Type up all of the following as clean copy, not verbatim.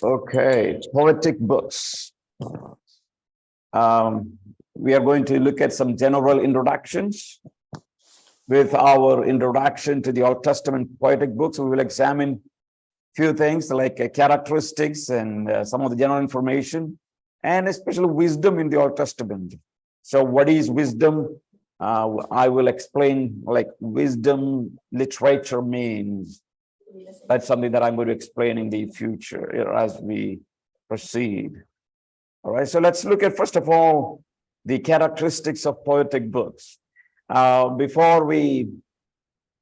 Okay, poetic books. We are going to look at some general introductions. With our introduction to the Old Testament poetic books, we will examine few things like characteristics and some of the general information, and especially wisdom in the Old Testament. So what is wisdom? I will explain like wisdom literature means. That's something that I'm going to explain in the future as we proceed. All right, so let's look at, first of all, the characteristics of poetic books. Before we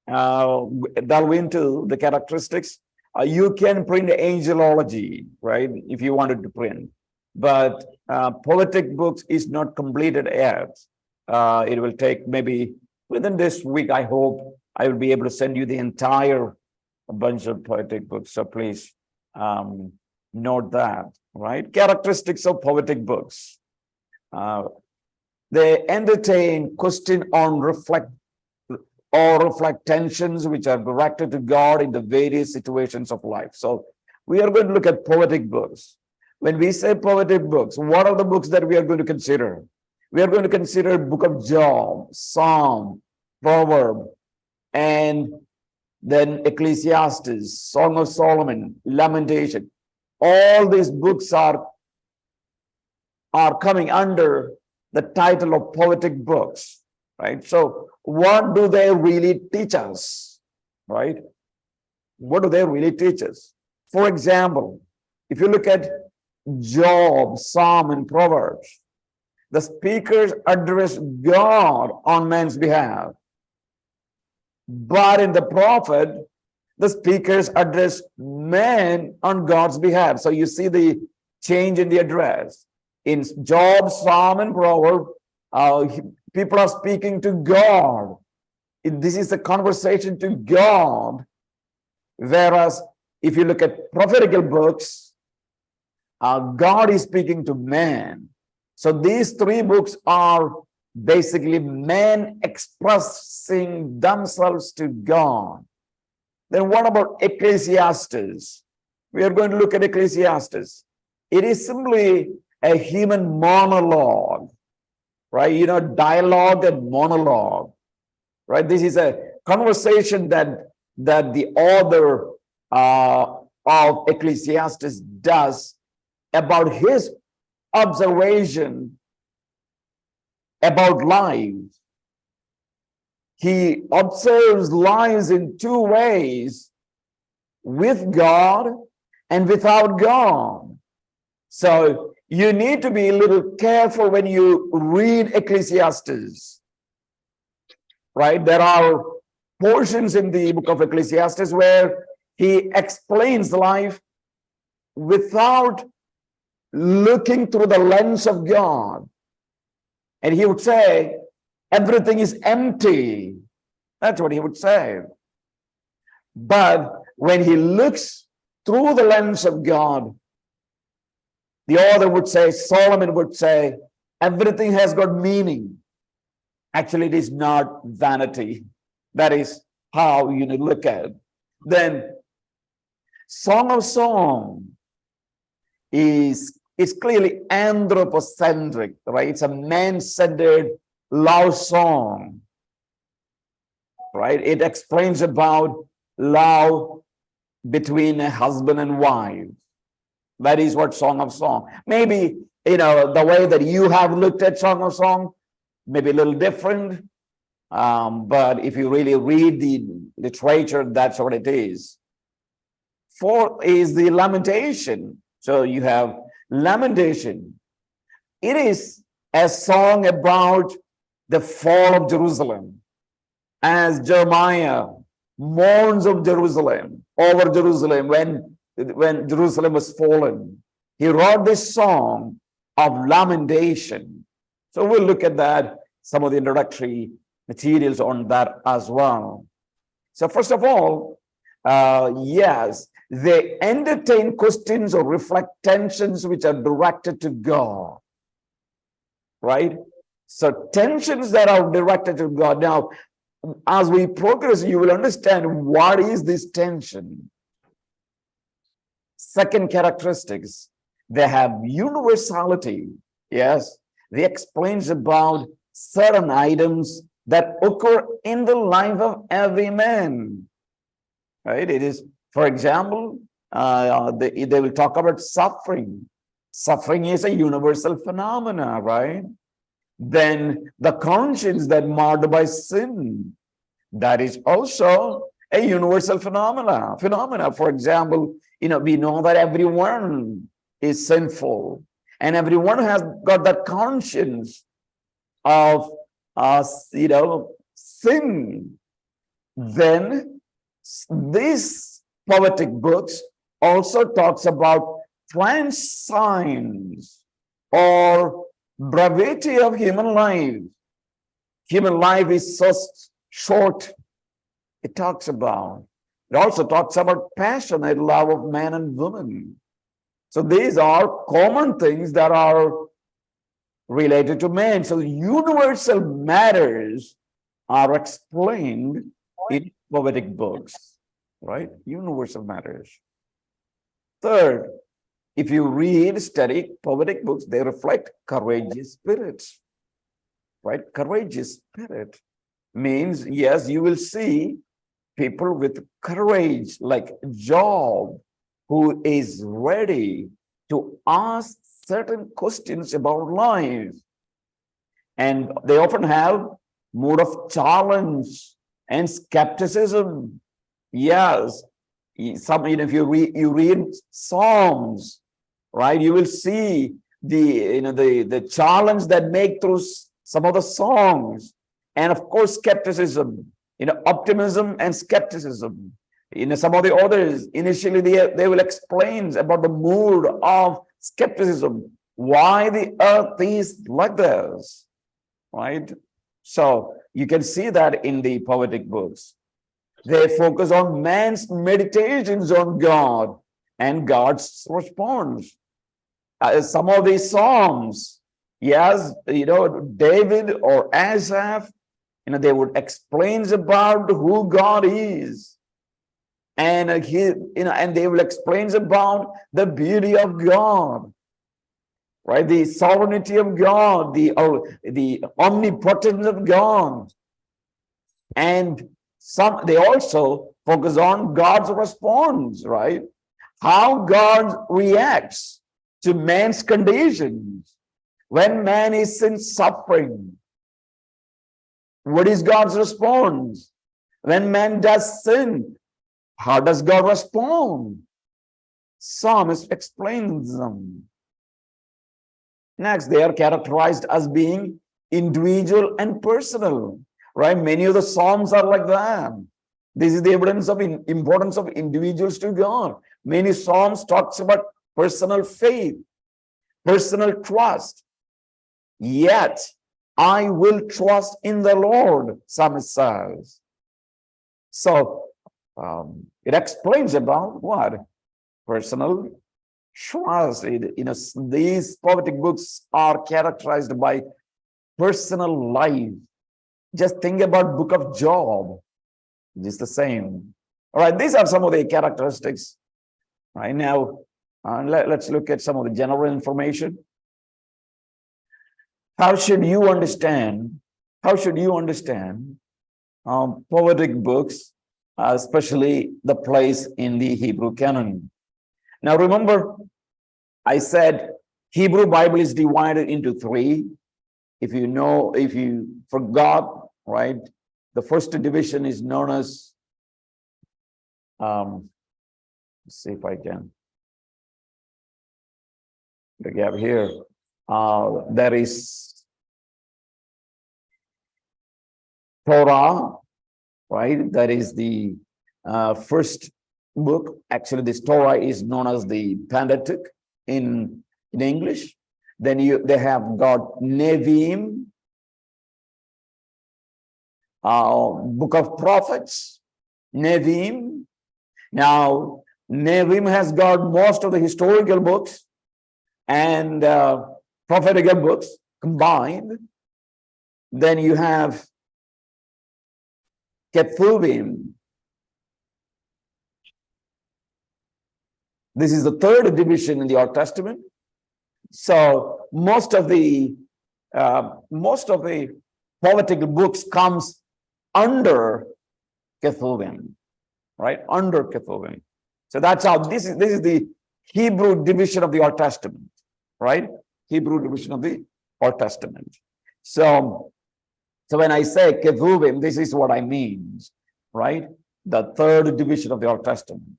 delve into the characteristics, you can print angelology, right, if you wanted to print. But poetic books is not completed yet. It will take maybe within this week, I hope I will be able to send you the entire bunch of poetic books. So please note that, right? Characteristics of poetic books. They entertain, question on, reflect tensions which are directed to God in the various situations of life. So we are going to look at poetic books. When we say poetic books, what are the books that we are going to consider? We are going to consider Book of Job, Psalm, Proverb, and then Ecclesiastes, Song of Solomon, Lamentation. All these books are coming under the title of poetic books, right? So what do they really teach us, right? What do they really teach us? For example, if you look at Job, Psalm, and Proverbs, the speakers address God on man's behalf. But in the prophet, the speakers address man on God's behalf. So you see the change in the address. In Job, Psalm, and Proverb, people are speaking to God. This is a conversation to God. Whereas if you look at prophetical books, God is speaking to man. So these three books are basically men expressing themselves to God. Then what about Ecclesiastes? We are going to look at Ecclesiastes. It is simply a human monologue, right? You know, dialogue and monologue, right? This is a conversation that the author of Ecclesiastes does about his observation about life. He observes lives in two ways, with God and without God. So you need to be a little careful when you read Ecclesiastes, right? There are portions in the book of Ecclesiastes where he explains life without looking through the lens of God. And he would say, everything is empty. That's what he would say. But when he looks through the lens of God, the author would say, Solomon would say, everything has got meaning. Actually, it is not vanity. That is how you look at it. Then, Song of Song is clearly anthropocentric, right? It's a man-centered love song, right? It explains about love between a husband and wife. That is what Song of Song. Maybe, the way that you have looked at Song of Song, maybe a little different. But if you really read the literature, that's what it is. Fourth is the Lamentation. So you have Lamentation. It is a song about the fall of Jerusalem, as Jeremiah mourns of Jerusalem, over Jerusalem when Jerusalem was fallen. He wrote this song of lamentation. So we'll look at that, some of the introductory materials on that as well. So first of all, yes, they entertain questions or reflect tensions which are directed to God, right? So tensions that are directed to God. Now, as we progress, you will understand what is this tension. Second characteristics, they have universality. Yes, they explains about certain items that occur in the life of every man. Right? It is, for example, they will talk about suffering. Suffering is a universal phenomena, right? Then the conscience that marred by sin, that is also a universal phenomena. For example, we know that everyone is sinful, and everyone has got that conscience of sin. Then this poetic books also talks about transience or brevity of human life. Human life is so short. It also talks about passionate love of man and woman. So these are common things that are related to man. So universal matters are explained in poetic books, right? Universal matters. Third, if you study poetic books, they reflect courageous spirits, right? Courageous spirit means, yes, you will see people with courage, like Job, who is ready to ask certain questions about life. And they often have mood of challenge and skepticism. Yes, if you read Psalms, right, you will see the challenge that make through some of the songs, and of course skepticism, optimism and skepticism. Some of the others initially they will explain about the mood of skepticism, why the earth is like this, right? So you can see that in the poetic books. They focus on man's meditations on God and God's response. Some of these psalms, yes, David or Asaph, they would explain about who God is, and and they will explain about the beauty of God, right? The sovereignty of God, the omnipotence of God, and they also focus on God's response, right? How God reacts to man's conditions when man is in suffering. What is God's response? When man does sin, how does God respond? Psalmist explains them. Next, they are characterized as being individual and personal, right? Many of the Psalms are like that. This is the evidence of importance of individuals to God. Many Psalms talks about personal faith, personal trust. Yet, I will trust in the Lord, Psalmist says. So, it explains about what? Personal trust. These poetic books are characterized by personal life. Just think about Book of Job. It's the same. All right, these are some of the characteristics. Right now, let's look at some of the general information. How should you understand? Poetic books, especially the place in the Hebrew canon? Now, remember, I said Hebrew Bible is divided into three. If you forgot, right? The first division is known as, let's see if I can, the gap here. There is Torah, right? That is the first book. Actually, this Torah is known as the Pentateuch in English. Then they have got Nevi'im, Book of Prophets, Nevi'im. Now, Nevi'im has got most of the historical books and prophetical books combined. Then you have Ketuvim. This is the third division in the Old Testament. So most of the poetic books comes under Ketuvim, right? Under Ketuvim. So that's how this is the Hebrew division of the Old Testament, right? Hebrew division of the Old Testament. So when I say Ketuvim, this is what I mean, right? The third division of the Old Testament.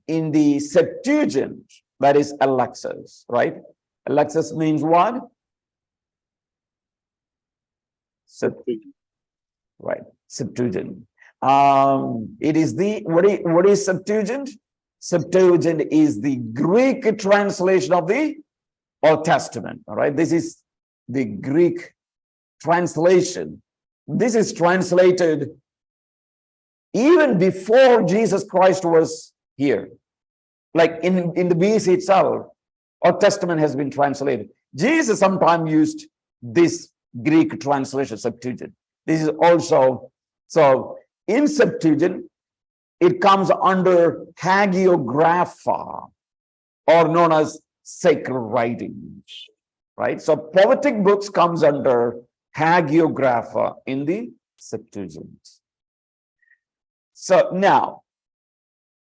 In the Septuagint, that is Alexis, right? Alexis means what? Right, Septuagint. It is the what is Septuagint? Septuagint is the Greek translation of the Old Testament. All right, this is the Greek translation. This is translated even before Jesus Christ was here. Like in the BC itself, Old Testament has been translated. Jesus sometimes used this Greek translation, Septuagint. This is also, so in Septuagint, it comes under hagiographa, or known as sacred writings, right? So poetic books comes under hagiographa in the Septuagint. So now,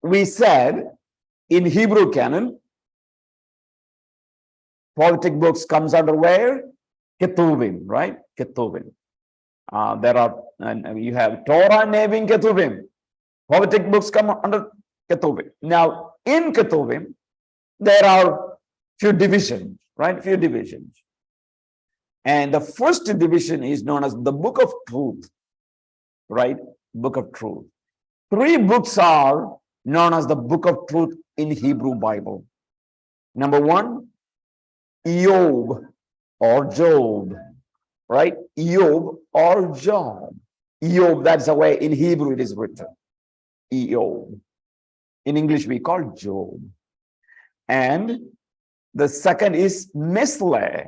we said in Hebrew canon, poetic books comes under where? Ketuvim, right? Ketuvim. There are, and you have Torah, Nevi'im, Ketuvim. Poetic books come under Ketuvim. Now, in Ketuvim, there are few divisions, right? Few divisions. And the first division is known as the Book of Truth, right? Book of Truth. 3 books are known as the Book of Truth in Hebrew Bible. Number 1, Job or Job, right? Job or Job. Job, that's the way in Hebrew it is written. Job. In English, we call Job. And the second is Misle.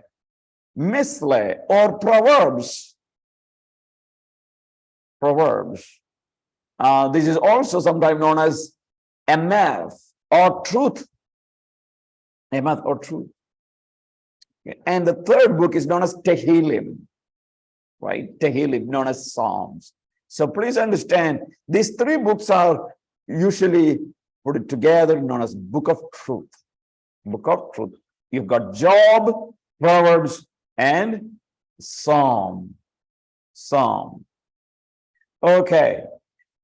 Misle or Proverbs. Proverbs. This is also sometimes known as Emath or Truth. Emath or Truth. And the third book is known as Tehillim, right? Tehillim, known as Psalms. So please understand, these 3 books are usually put together, known as Book of Truth. Book of Truth. You've got Job, Proverbs, and Psalm. Psalm. Okay.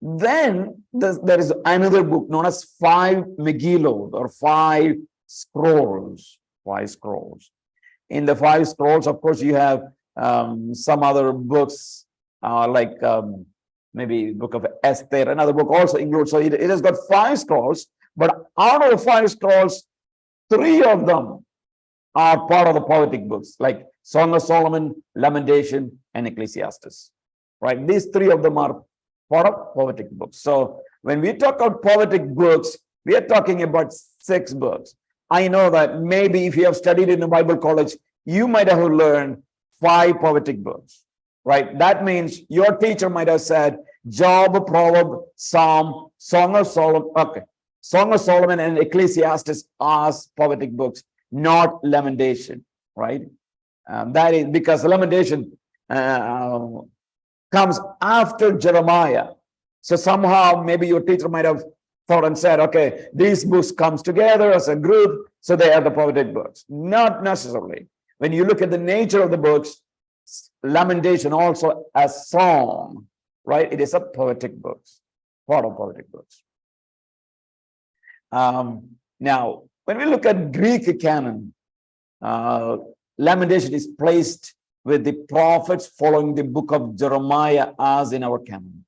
Then there is another book known as 5 Megillot or 5 scrolls. 5 scrolls. In the 5 scrolls, of course, you have some other books like maybe Book of Esther, another book also includes. So it has got 5 scrolls, but out of the 5 scrolls, 3 of them are part of the poetic books, like Song of Solomon, Lamentation, and Ecclesiastes. Right? These 3 of them are part of poetic books. So when we talk about poetic books, we are talking about 6 books. I know that maybe if you have studied in a Bible college, you might have learned 5 poetic books, right? That means your teacher might have said Job, Proverb, Psalm, Song of Solomon, okay. Song of Solomon and Ecclesiastes are poetic books, not Lamentation, right? That is because Lamentation comes after Jeremiah. So somehow maybe your teacher might have thought and said, okay, these books comes together as a group, so they are the poetic books. Not necessarily. When you look at the nature of the books, Lamentation also a song, right? It is a poetic book, part of poetic books. Now, when we look at Greek canon, Lamentation is placed with the prophets following the book of Jeremiah as in our canon,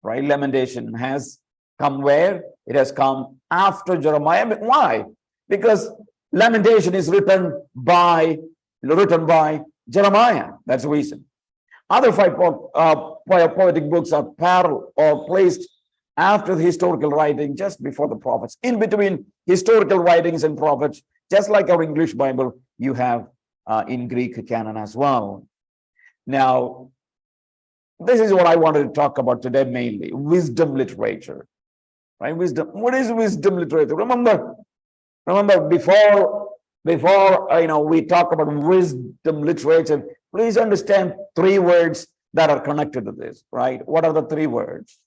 right? Lamentation has come where? It has come after Jeremiah. But why? Because Lamentation is written by Jeremiah. That's the reason. Other 5 poetic books are parallel or placed after the historical writing, just before the prophets. In between historical writings and prophets, just like our English Bible, you have in Greek canon as well. Now, this is what I wanted to talk about today mainly, wisdom literature. right? Wisdom. What is wisdom literature? Remember before we talk about wisdom literature, please understand three words that are connected to this, right? What are the three words?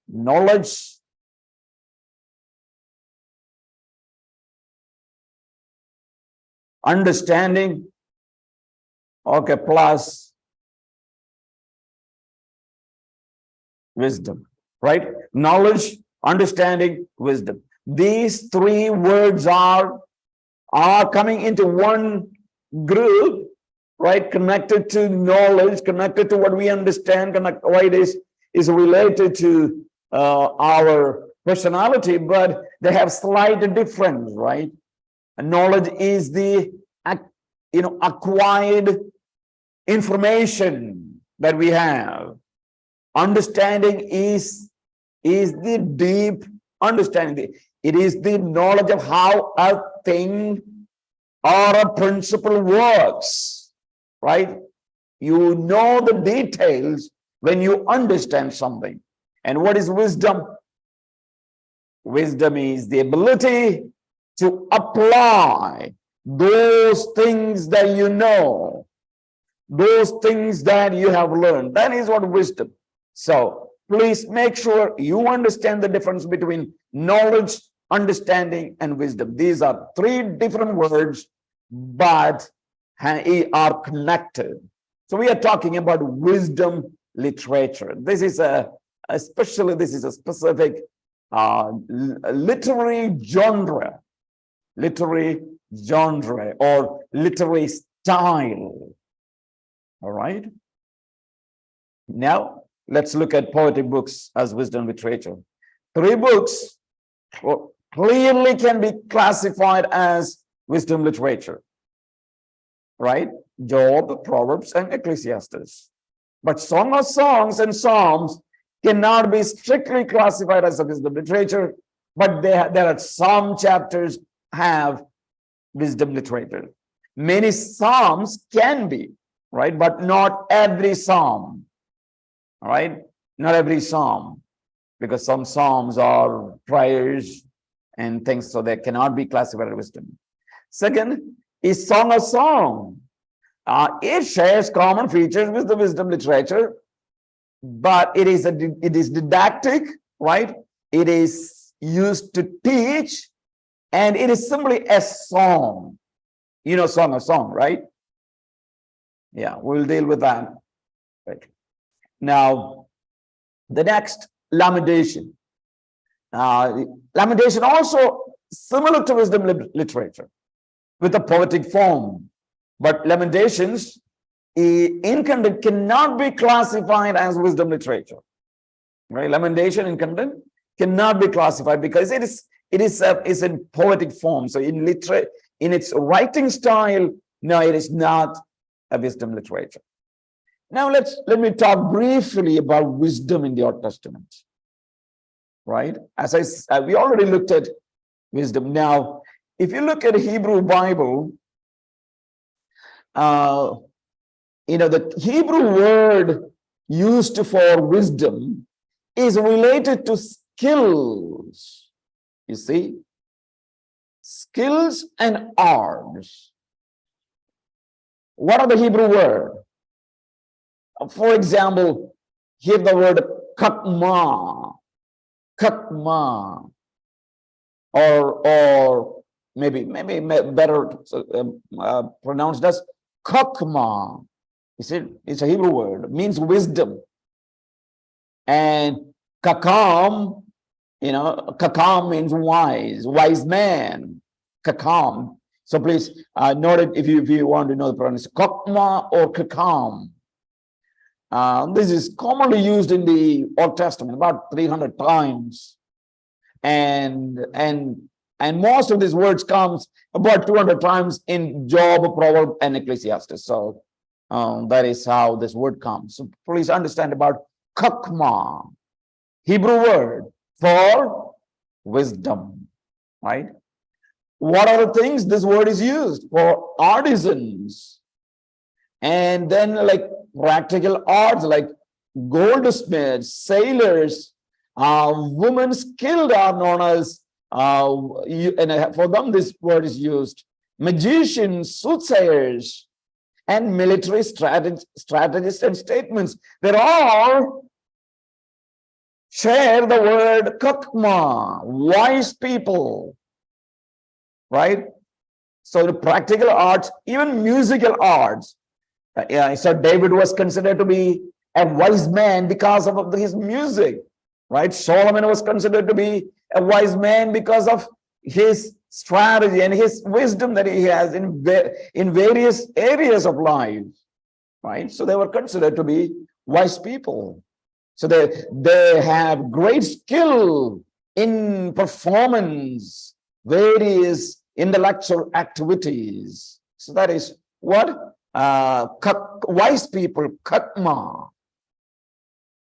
Knowledge, understanding, okay, plus wisdom, right? Knowledge, understanding, wisdom. These three words are coming into one group, right? Connected to knowledge, connected to what we understand, why it is related to our personality, but they have slight difference, right? And knowledge is the acquired information that we have. Understanding is the deep understanding. It is the knowledge of how a thing or a principle works, right? You know the details when you understand something. And what is wisdom? Wisdom is the ability to apply those things that you know, those things that you have learned. That is what wisdom. So please make sure you understand the difference between knowledge, understanding, and wisdom. These are three different words, but are connected. So we are talking about wisdom literature. This is a specific literary genre or literary style. All right. Now let's look at poetic books as wisdom literature. Three books clearly can be classified as wisdom literature, right? Job, Proverbs, and Ecclesiastes. But Song of Songs and Psalms cannot be strictly classified as a wisdom literature, but there are some chapters have wisdom literature. Many Psalms can be, right? But not every Psalm, all right? Not every Psalm, because some Psalms are prayers and things, so they cannot be classified as wisdom. Second is Song of Song. It shares common features with the wisdom literature, but it is didactic, right? It is used to teach, and it is simply a song. You know, Song of Song, right? Yeah, we'll deal with that. Right. Now, the next, Lamentation. Lamentation also similar to wisdom literature with a poetic form, but Lamentations in content cannot be classified as wisdom literature. Right? Lamentation in content cannot be classified because it is in poetic form. So in its writing style, no, it is not a wisdom literature. Now let me talk briefly about wisdom in the Old Testament. Right? As we already looked at wisdom. Now, if you look at the Hebrew Bible, the Hebrew word used for wisdom is related to skills. You see, skills and arts. What are the Hebrew word? For example, here the word kakma, or maybe better pronounced as kakma. You see, it's a Hebrew word. It means wisdom. And kakam, kakam means wise man. Kakam. So please note it if you want to know the pronunciation. Kakma or kakam. This is commonly used in the Old Testament about 300 times, and most of these words comes about 200 times in Job, Proverbs, and Ecclesiastes. So that is how this word comes. So please understand about kakma, Hebrew word for wisdom, right? What are the things this word is used for? Artisans, and then like practical arts like goldsmiths, sailors, women skilled are known as, and for them this word is used, magicians, soothsayers, and military strategists and statements. They all share the word kakma, wise people, right? So the practical arts, even musical arts. So David was considered to be a wise man because of his music, right? Solomon was considered to be a wise man because of his strategy and his wisdom that he has in various areas of life, right? So they were considered to be wise people. So they have great skill in performance, various intellectual activities. So that is what wise people, kakma.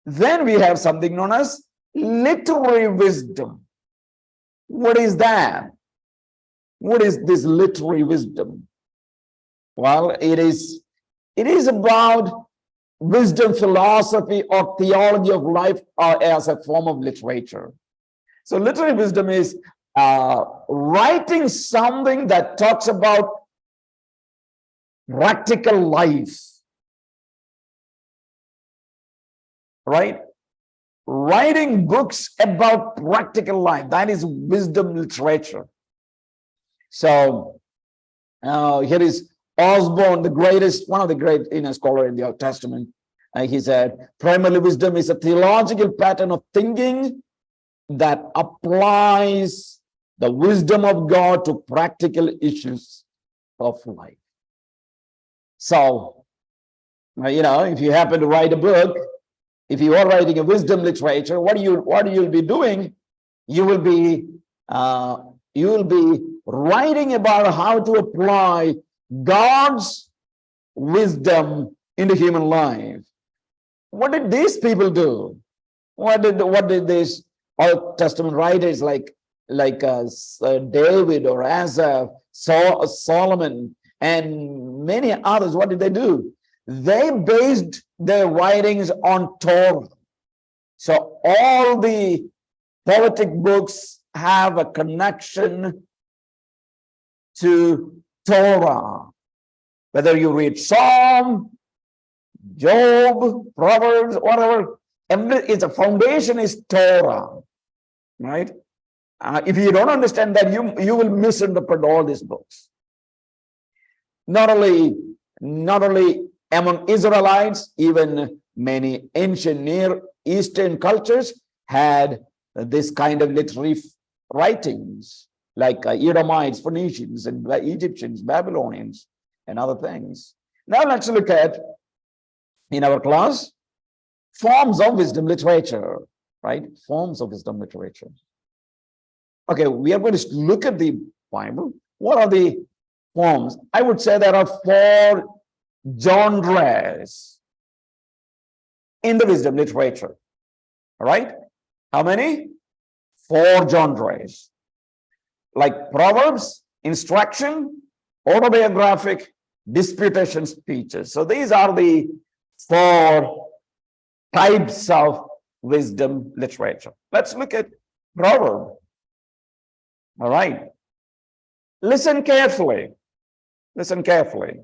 Then we have something known as literary wisdom. What is that? What is this literary wisdom? Well, it is about wisdom, philosophy, or theology of life as a form of literature. So literary wisdom is writing something that talks about practical life, right? Writing books about practical life, that is wisdom literature. So here is Osborne, the greatest, one of the great scholar in the Old Testament. He said, primarily wisdom is a theological pattern of thinking that applies the wisdom of God to practical issues of life. So, if you happen to write a book, if you are writing a wisdom literature, what you'll be doing, you will be writing about how to apply God's wisdom into human life. What did these people do? What did these Old Testament writers like David or Asaph, Solomon, and many others, what did they do? They based their writings on Torah. So all the poetic books have a connection to Torah. Whether you read Psalm, Job, Proverbs, whatever, its foundation is Torah, right? If you don't understand that, you will misinterpret all these books. Not only among Israelites, even many ancient Near Eastern cultures had this kind of literary writings, like Edomites, Phoenicians, and Egyptians, Babylonians, and other things. Now let's look at, in our class, forms of wisdom literature, right? Forms of wisdom literature. Okay, we are going to look at the Bible. What are the forms? I would say there are 4 genres in the wisdom literature. All right? How many? 4 genres. Like Proverbs, instruction, autobiographic, disputation speeches. So these are the 4 types of wisdom literature. Let's look at Proverb. All right. Listen carefully. Listen carefully.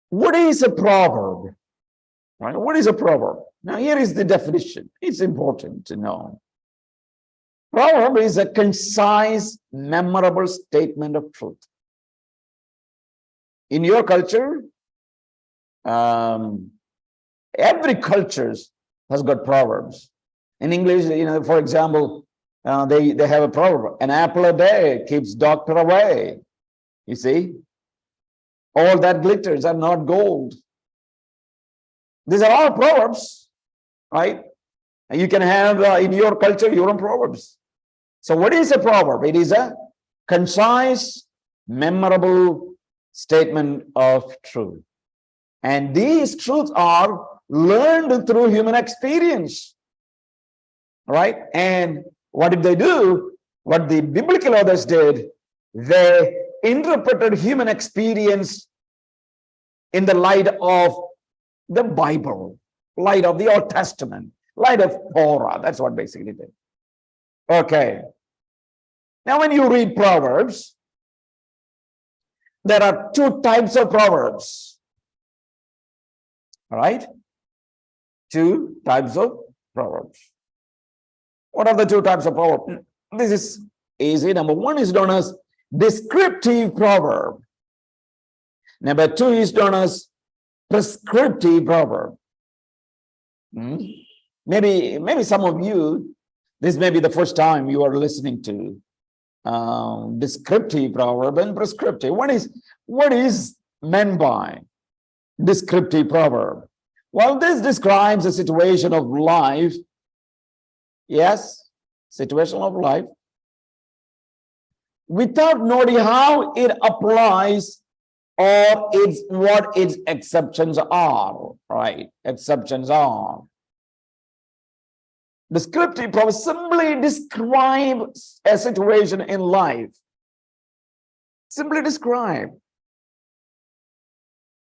What is a proverb? Right? What is a proverb? Now, here is the definition. It's important to know. Proverb is a concise, memorable statement of truth. In your culture, every culture has got proverbs. In English, for example, they have a proverb: an apple a day keeps doctor away. You see, all that glitters are not gold. These are all proverbs, right? And you can have in your culture your own proverbs. So what is a proverb? It is a concise, memorable statement of truth. And these truths are learned through human experience, right? And what did they do? What the biblical authors did, they interpreted human experience in the light of the Bible, light of the Old Testament, light of Torah. That's what basically it is. Okay. Now, when you read Proverbs, there are two types of Proverbs. All right? Two types of Proverbs. What are the two types of Proverbs? This is easy. Number one is known as descriptive proverb. Number two is known as prescriptive proverb. Maybe some of you, this may be the first time you are listening to descriptive proverb and prescriptive. What is meant by descriptive proverb? Well, this describes a situation of life. Yes, situation of life, without noting how it applies or what its exceptions are, right? Exceptions are. Descriptive proverb simply describes a situation in life. Simply describe.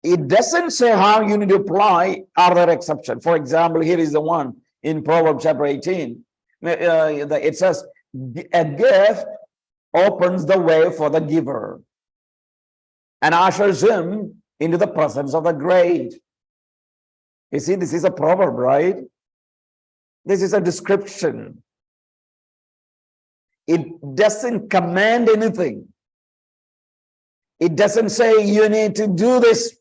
It doesn't say how you need to apply other exception. For example, here is the one in Proverbs chapter 18. It says, a gift opens the way for the giver and ushers him into the presence of the great. You see, this is a proverb, right? This is a description. It doesn't command anything. It doesn't say you need to do this.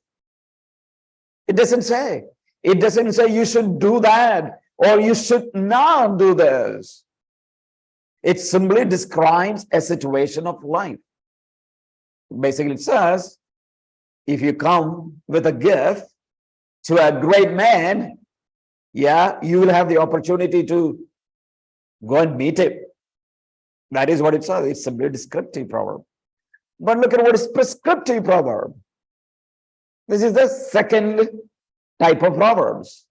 It doesn't say. It doesn't say you should do that or you should not do this. It simply describes a situation of life. Basically, it says, if you come with a gift to a great man, yeah, you will have the opportunity to go and meet him. That is what it says. It's simply a descriptive proverb. But look at what is prescriptive proverb. This is the second type of proverbs.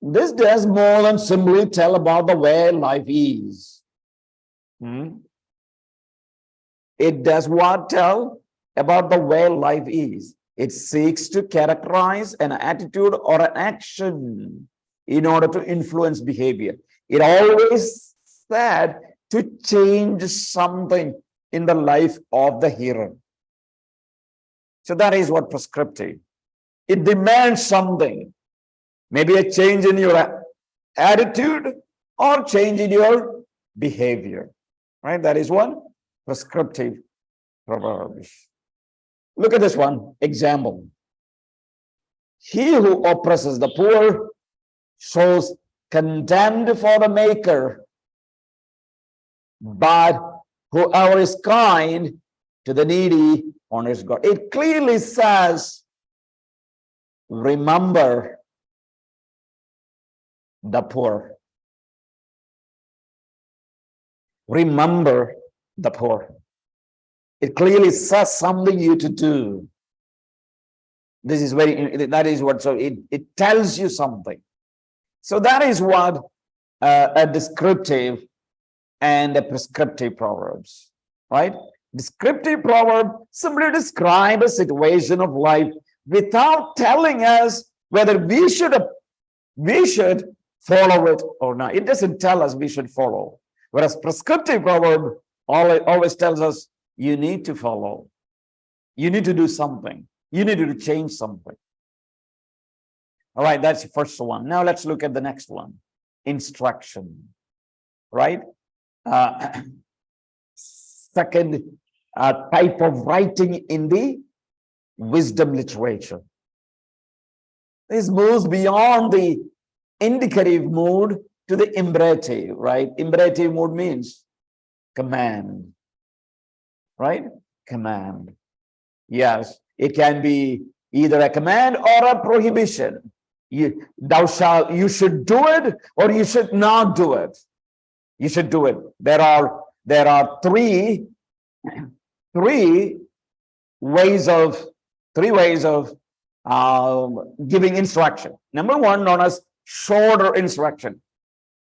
This does more than simply tell about the way life is. It does what? Tell about the way life is. It seeks to characterize an attitude or an action in order to influence behavior. It always said to change something in the life of the hearer. So that is what prescriptive. It demands something. Maybe a change in your attitude or change in your behavior. Right? That is one prescriptive proverbs. Look at this one example. He who oppresses the poor shows contempt for the maker, but whoever is kind to the needy honors God. It clearly says, remember the poor. Remember the poor. It clearly says something you to do. This is that is what, so it tells you something. So that is what a descriptive and a prescriptive proverbs, right? Descriptive proverb simply describe a situation of life without telling us whether we should follow it or not. It doesn't tell us we should follow. Whereas prescriptive proverb always tells us you need to follow. You need to do something. You need to change something. All right, that's the first one. Now let's look at the next one. Instruction, right? Second type of writing in the wisdom literature. This moves beyond the indicative mood to the imperative, right? Imperative mood means command, right? Command. Yes, it can be either a command or a prohibition. You should do it or you should not do it. You should do it. There are three ways of giving instruction. Number one, known as shorter instruction.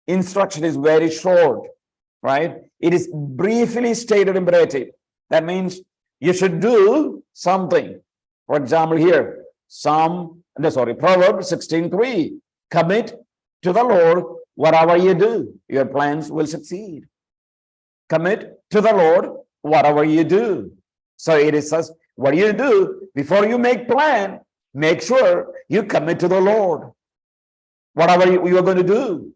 Instruction is very short, right? It is briefly stated imperative. That means you should do something. For example, here, Proverbs 16:3. Commit to the Lord whatever you do, your plans will succeed. Commit to the Lord whatever you do. So it is says, what you do before you make plan, make sure you commit to the Lord. Whatever you are going to do,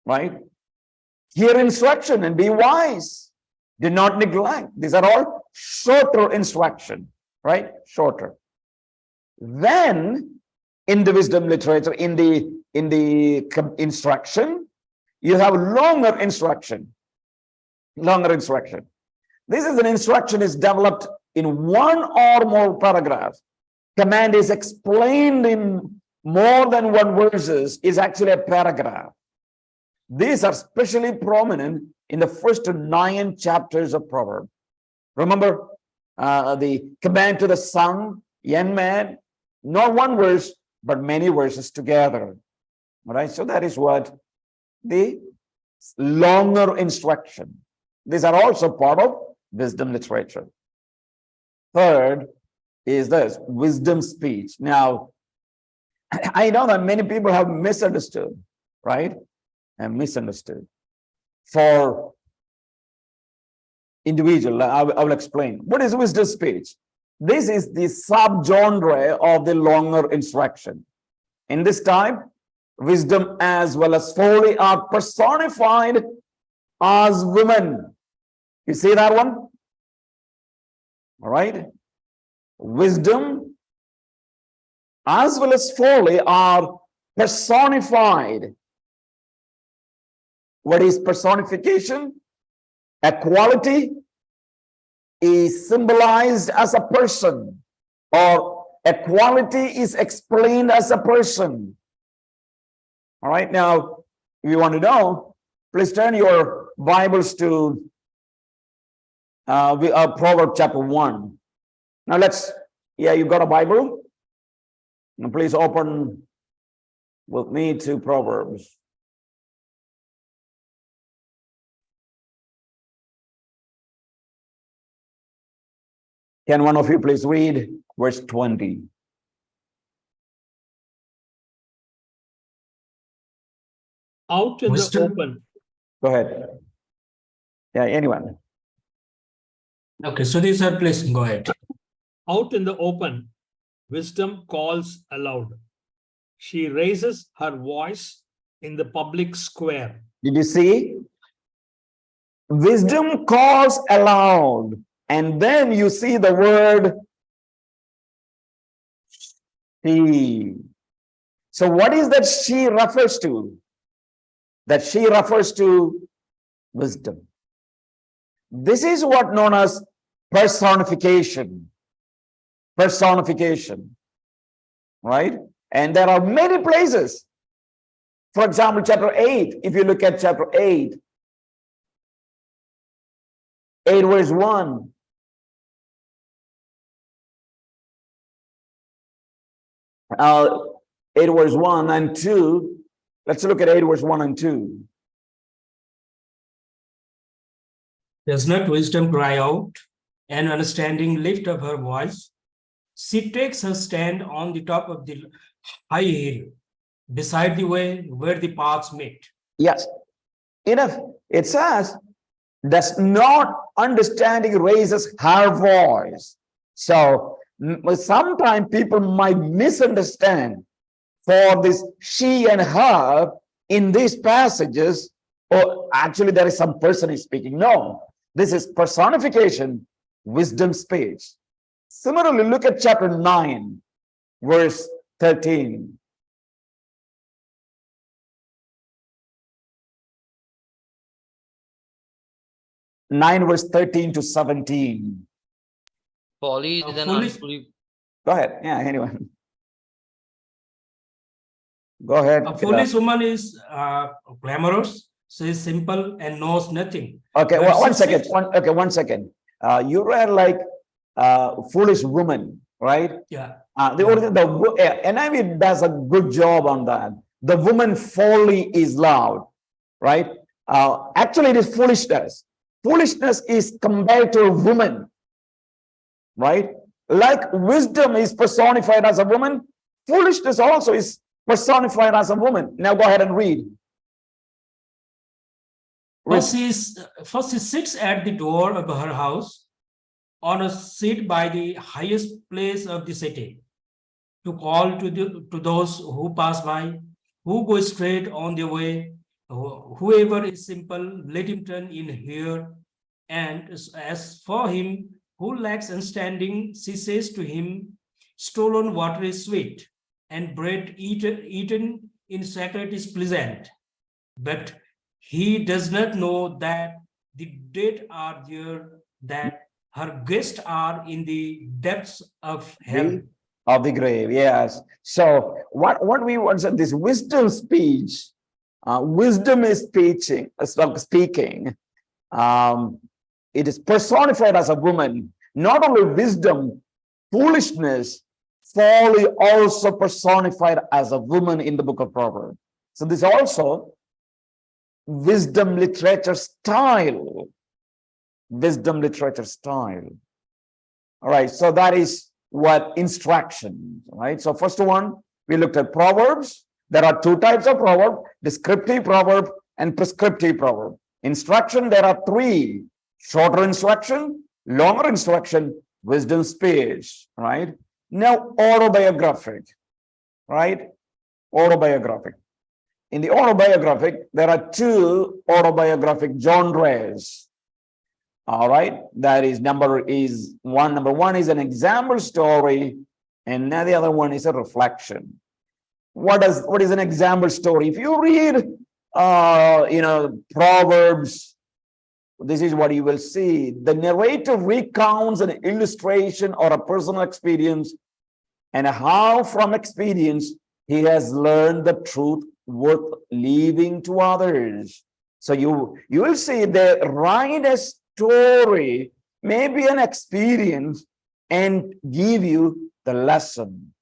right? Hear instruction and be wise. Do not neglect. These are all shorter instruction, right? Shorter. Then in the wisdom literature, in the instruction, you have longer instruction. Longer instruction. This is an instruction is developed in one or more paragraphs. Command is explained in more than one verses, is actually a paragraph. These are especially prominent in the first 9 chapters of Proverbs. Remember the command to the son, young man, not one verse, but many verses together. All right, so that is what the longer instruction. These are also part of wisdom literature. Third is this, wisdom speech. Now, I know that many people have misunderstood, right? And misunderstood. For individual, I will explain. What is wisdom speech? This is the subgenre of the longer instruction. In this time, wisdom as well as folly are personified as women. You see that one? All right. Wisdom as well as folly are personified. What is personification? A quality is symbolized as a person, or a quality is explained as a person. All right, now, if you want to know, please turn your Bibles to Proverbs chapter 1. Now you got a Bible? Now please open with me to Proverbs. Can one of you please read verse 20? Out in Wisdom. the open. Go ahead. Yeah, anyone. Okay, so these are, please go ahead. Out in the open, wisdom calls aloud. She raises her voice in the public square. Did you see? Wisdom calls aloud. And then you see the word she. So what is that she refers to? That she refers to wisdom. This is what known as personification. Personification. Right? And there are many places. For example, chapter 8, if you look at chapter 8 verse 1. 8 verse 1 and 2. Let's look at 8 verse 1 and 2. Does not wisdom cry out, and understanding lift up her voice? She takes her stand on the top of the high hill, beside the way where the paths meet. Yes. Enough. It says, does not understanding raises her voice. So sometimes people might misunderstand for this she and her in these passages, or actually there is some person is speaking. No, this is personification, wisdom speech. Similarly, look at chapter 9, verse 13. 9 verse 13 to 17. Folly is an Foolish- unbelief. Go ahead. Yeah, anyone. Go ahead. A foolish woman is glamorous. She is simple and knows nothing. Okay, But one she second. sits- One second. You read like foolish woman, right? Yeah. The NIV does a good job on that. The woman folly is loud, right? Actually, it is foolishness. Foolishness is compared to a woman, right? Like wisdom is personified as a woman, foolishness also is personified as a woman. Now go ahead and read. First she sits at the door of her house on a seat by the highest place of the city to call to those who pass by, who go straight on their way. Whoever is simple, let him turn in here. And as for him who lacks understanding, she says to him, stolen water is sweet, and bread eaten in secret is pleasant. But he does not know that the dead are there, that her guests are in the depths of hell. Of the grave, yes. So what we want, this wisdom speech, wisdom is speaking. It is personified as a woman. Not only wisdom, foolishness, folly also personified as a woman in the book of Proverbs. So this also wisdom literature style. Wisdom literature style. All right, so that is what instruction, right? So first one, we looked at Proverbs. There are two types of proverb: descriptive proverb and prescriptive proverb. Instruction, there are three: shorter instruction, longer instruction, wisdom speech, right? Now, autobiographic, right? Autobiographic. In the autobiographic, there are two autobiographic genres. All right, that is number one is an example story, and now the other one is a reflection. What is an example story? If you read Proverbs, this is what you will see. The narrator recounts an illustration or a personal experience, and how from experience he has learned the truth worth leaving to others. So you will see they write a story, maybe an experience, and give you the lesson.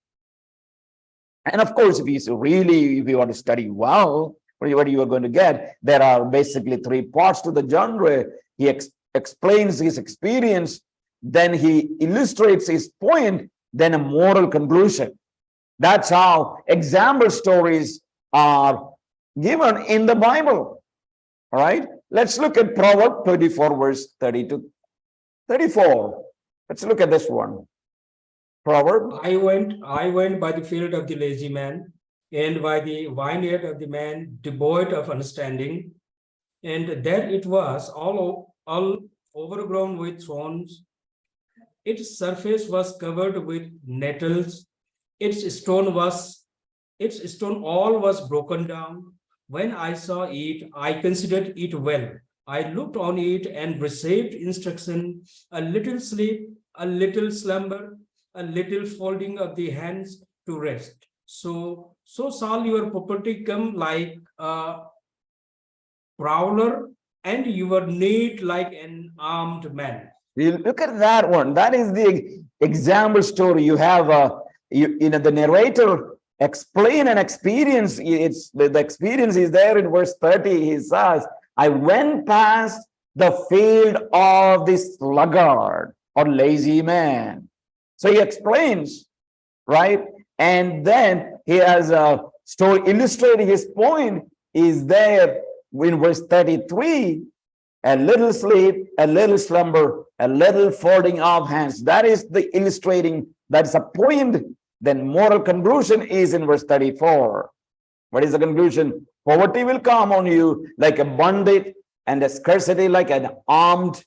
And of course, if you want to study well, what you are going to get, there are basically three parts to the genre. He explains his experience, then he illustrates his point, then a moral conclusion. That's how example stories are given in the Bible. All right, let's look at Proverbs 24, verse 30 to 34. Let's look at this one. Proverb. I went by the field of the lazy man, and by the vineyard of the man devoid of understanding, and there it was, all overgrown with thorns. Its surface was covered with nettles. Its stone all was broken down. When I saw it, I considered it well. I looked on it and received instruction: a little sleep, a little slumber, a little folding of the hands to rest. So shall your property come like a prowler, and your need like an armed man. You look at that one. That is the example story. You have the narrator explain an experience. It's the experience is there in verse 30. He says, I went past the field of the sluggard or lazy man. So he explains, right? And then he has a story illustrating his point is there in verse 33. A little sleep, a little slumber, a little folding of hands. That is the illustrating, that's a point. Then moral conclusion is in verse 34. What is the conclusion? Poverty will come on you like a bandit, and a scarcity like an armed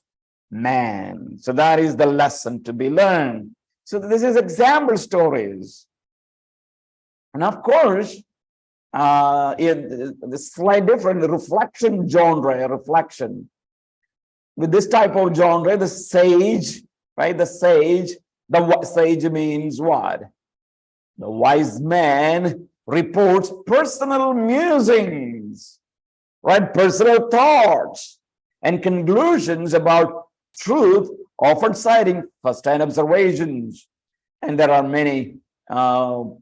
man. So that is the lesson to be learned. So this is example stories. And of course, it's slightly different, the reflection genre, reflection. With this type of genre, the sage, right? The sage means what? The wise man reports personal musings, right? Personal thoughts and conclusions about truth, often citing first-hand observations. And there are many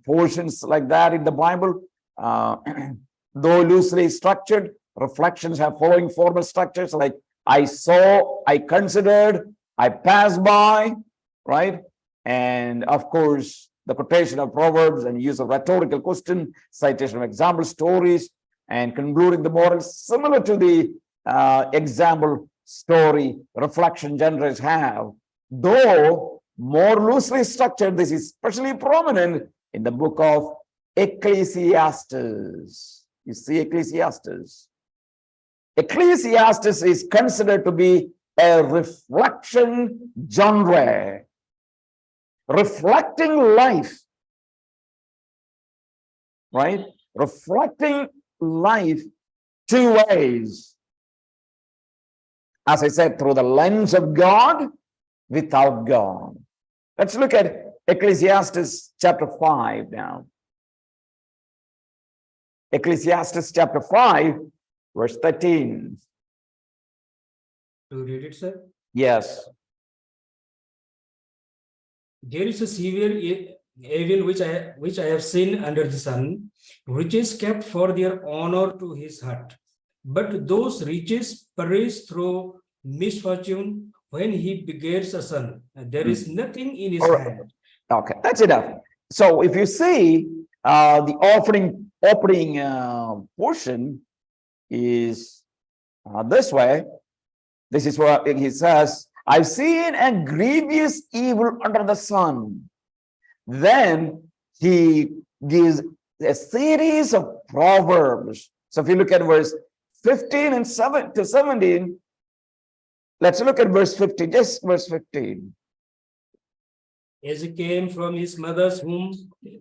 portions like that in the Bible. Though loosely structured, reflections have following formal structures like I saw, I considered, I passed by, right? And of course, the quotation of Proverbs and use of rhetorical question, citation of example stories, and concluding the morals, similar to the example story reflection genres have, though more loosely structured. This is especially prominent in the book of Ecclesiastes. You see, Ecclesiastes. Ecclesiastes is considered to be a reflection genre, reflecting life, right? Reflecting life two ways. As I said, through the lens of God, without God. Let's look at Ecclesiastes chapter 5 now. Ecclesiastes chapter 5, verse 13. To read it, sir. Yes. There is a severe evil which I have seen under the sun, riches kept for their honor to his hut. But those riches perish through misfortune when he begets a son. There is nothing in his hand. Okay, that's enough. So if you see the opening portion is this way. This is what he says. I've seen a grievous evil under the sun. Then he gives a series of proverbs. So if you look at verse 15 and 7 to 17, let's look at verse 15, just verse 15. As he came from his mother's womb,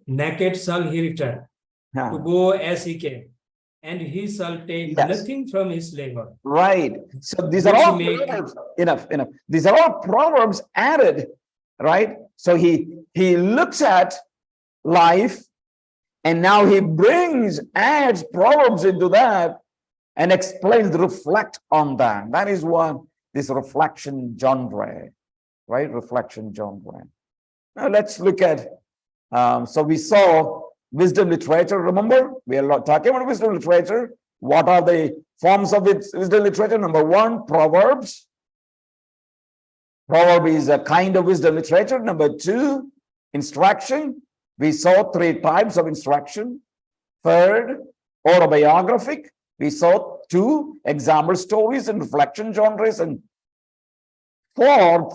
naked shall he return, Huh. to go as he came, and he shall take Yes. nothing from his labor. Right. So these are Which all make- proverbs. Enough. These are all proverbs added, right? So he looks at life, and now he adds proverbs into that and explains, reflect on that. That is what this reflection genre, right? Reflection genre. Now let's look at, so we saw wisdom literature. Remember, we are talking about wisdom literature. What are the forms of wisdom literature? Number one, Proverbs. Proverb is a kind of wisdom literature. Number two, instruction. We saw three types of instruction. Third, autobiographic. We saw two, example stories and reflection genres. And fourth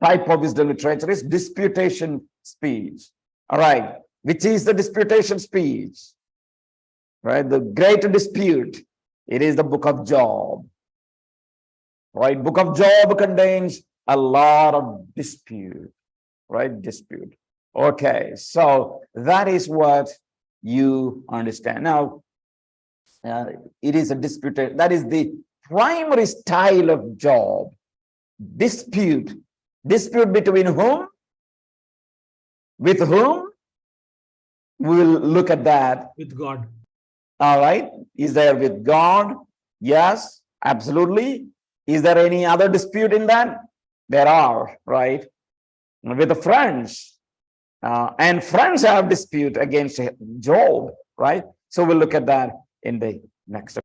type of wisdom literature is disputation speech. All right, which is the disputation speech? Right, the great dispute. It is the book of Job. Right, book of Job contains a lot of dispute. Right, dispute. Okay, so that is what you understand. Now, it is a dispute. That is the primary style of Job. Dispute. Dispute between whom? With whom? We will look at that. With God. All right. Is there with God? Yes, absolutely. Is there any other dispute in that? There are, right? With the friends. And friends have dispute against Job, right? So we'll look at that in the next